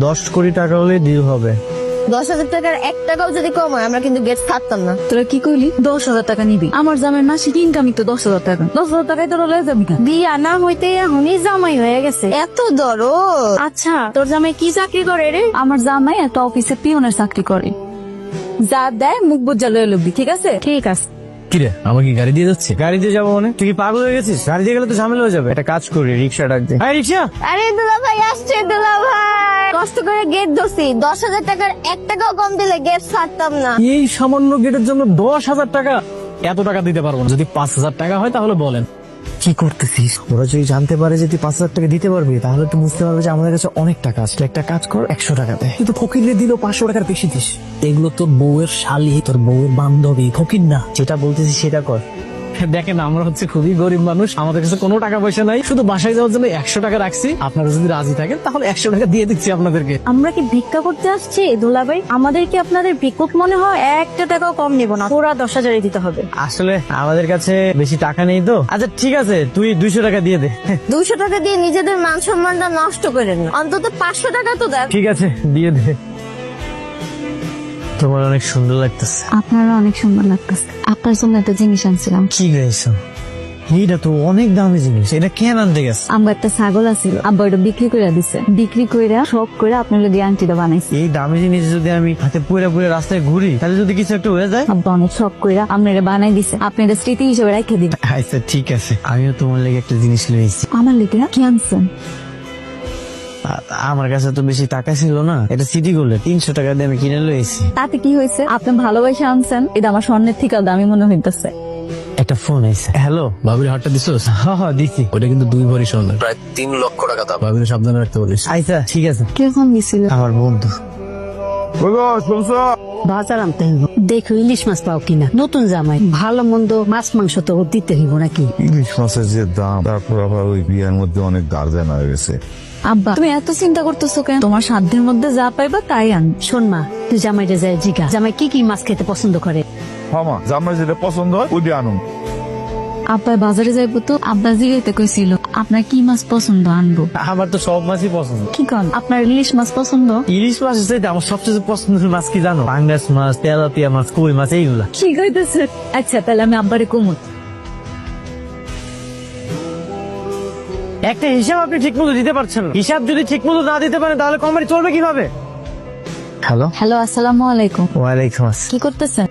10 কোটি টাকা হলে ডিল হবে। 10,000 টাকার 1 টাকাও যদি কম হয় আমরা কিন্তু গেট ছাড়তাম না। তোরা কি কইলি 10,000 টাকা নিবি? আমার জামাই মাসিক ইনকামই তো 10,000 টাকা। 10,000 টাকায় তোরা লয়ে যাবি না? বিয়া না হইতে এখনই জামাই হয়ে গেছে, এত দরদ। আচ্ছা তোর জামাই কি চাকরি করে রে? আমার জামাই একটা অফিসে পিয়নের চাকরি করে। যা দেয় মুখ বুঝা লয়ে লবি, ঠিক আছে? ঠিক আছে। কিরে আমাকে গাড়ি দিয়ে যাচ্ছে? গাড়ি দিয়ে যাবো মানে? তুই কি পাগল হয়ে গেছিস? গাড়ি দিয়ে গেলে তো ঝামেলা হয়ে যাবে। একটা কাজ করি, রিক্সা ডাক দে। রিক্সা। আরে দুলা ভাই আসছে, দুলা ভাই কষ্ট করে গেট ধরছি, 10,000 টাকার 1 টাকাও কম দিলে গেট ছাড়তাম না। এই সামান্য গেটের জন্য 10,000 টাকা? এত টাকা দিতে পারবো না। যদি 5,000 টাকা হয় তাহলে বলেন। কি করতেছিস? ওরা যদি জানতে পারে যে তুই 5,000 টাকা দিতে পারবি তাহলে তুই বুঝতে পারবে যে আমাদের কাছে অনেক টাকা আছে। একটা কাজ কর, 100 টাকা দে। তুই তো ফকিরে দিল 500 টাকার বেশি দিস। এগুলো তোর বউয়ের শালি, তোর বউয়ের বান্ধবী, ফকির না। যেটা বলতেছিস সেটা কর। দেখেন আমরা হচ্ছে খুবই গরিব মানুষ, আমাদের কাছে কোনো টাকা পয়সা নাই, শুধু বাসায় যাওয়ার জন্য 100 টাকা রাখছি। আপনারা যদি রাজি থাকেন তাহলে 100 টাকা দিয়ে দিচ্ছি আপনাদেরকে। আমরা কি ভিক্ষা করতে আসছি দুলা ভাই? আমাদের কি আপনাদের ভিক্ষুক মনে হয়? 1 টাকাও কম নিব না, পুরা 10,000 দিতে হবে। আসলে আমাদের কাছে বেশি টাকা নেই তো। আচ্ছা ঠিক আছে, তুই 200 টাকা দিয়ে দে। 200 টাকা দিয়ে নিজেদের মান সম্মানটা নষ্ট করেন না, অন্তত 500 টাকা তো দেন। ঠিক আছে দিয়ে দে। তোমার অনেক সুন্দর লাগতেছে। আপনারা অনেক সুন্দর লাগতেছে। আপনার জন্য একটা জিনিস আনছিলাম। কি গাইছো? এইটা তো অনেক দামি জিনিস, এটা কেন আনতে গেছে? আমার একটা ছাগল আছিল, আব্বা ওটা বিক্রি করে দিছে। বিক্রি কইরা শখ করে আপনার লগে আংটিটা বানাইছি। এই দামি জিনিস যদি আমি হাতে পুরে পুরে রাস্তায় ঘুরি তাহলে যদি কিছু একটা হয়ে যায়? আব্বা অনেক শখ কইরা আপনারা বানাই দিছে। আপনি এটা স্মৃতি হিসেবে রেখে দিন। আচ্ছা ঠিক আছে, আমিও তোমার লেগে একটা জিনিস লইছি। আমার লেগে কি আনছেন? আমার কাছে তো বেশি টাকা ছিল না, এটা সিটি গোল্ডের 300 টাকা দিয়ে আমি কিনে লইছি। তাতে কি হয়েছে? আপনি ভালোবাসা আনছেন, এটা আমার স্বর্ণের থেকে দামি মনে হইতেছে। একটা ফোন আইছে। হ্যালো, ভাবির হাটটা দিছোস? হ্যাঁ দিছি। ওটা কিন্তু 2 ভরি স্বর্ণের, প্রায় 3 লক্ষ টাকা দাম। ভাবির সাবধানে রাখতে বলিস। আচ্ছা ঠিক আছে। কিরকম দিছিল? আমার বন্ধু। বাজার আনতে হইব, দেখো ইলিশ মাছ পাও কিনা। নতুন জামাই, ভালো মন্দ মাছ মাংস তো দিতে হইব নাকি। ইলিশ মাছের যে দাম, তারপর আবার ওই বিয়ের মধ্যে অনেক গার্জেন হয়ে গেছে। আব্বা তুমি এত চিন্তা করতেছো কেন? তোমার সাধ্যের মধ্যে যা পাইবা তাই আন। শোন মা, তুই জামাইটা যায় জিগা, জামাই কি কি মাছ খেতে পছন্দ করে। মামা জামাই যেটা পছন্দ হয় ওই দিয়ে আনুন। আব্বা বাজারে যাইবো তো, আব্বা জিগাইতে কইছিল আপনার কি মাছ পছন্দ আনবো। আমার তো সব মাছই পছন্দ। কি কন, আপনার ইলিশ মাছ পছন্দ? ইলিশ মাছ চাইতে আমার সবচেয়ে পছন্দের মাছ কি জানো? পাঙ্গাস মাছ, তেলাপিয়া মাছ, কই মাছ, এইগুলা। কি কইতেছে? আচ্ছা তাহলে আমি আব্বারে কমু। একটা হিসাব আপনি ঠিক মতো দিতে পারছেন না। হিসাব যদি ঠিক মতো না দিতে পারেন তাহলে কোম্পানি চলবে কিভাবে? হ্যালো। হ্যালো, আসসালামু আলাইকুম। ওয়ালাইকুম আসসালাম। কি করতেছেন?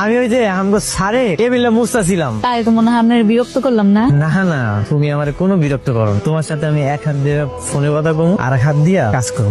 আমি ওই যে আমগো সারে টেবিলে মুছতাছিলাম। তাই তো মনে হয় আপনার বিরক্ত করলাম না? না না, তুমি আমার কোনো বিরক্ত করো না। তোমার সাথে আমি এক হাত দিয়ে ফোনে কথা কমু, আর এক হাত দিয়া কাজ করবো।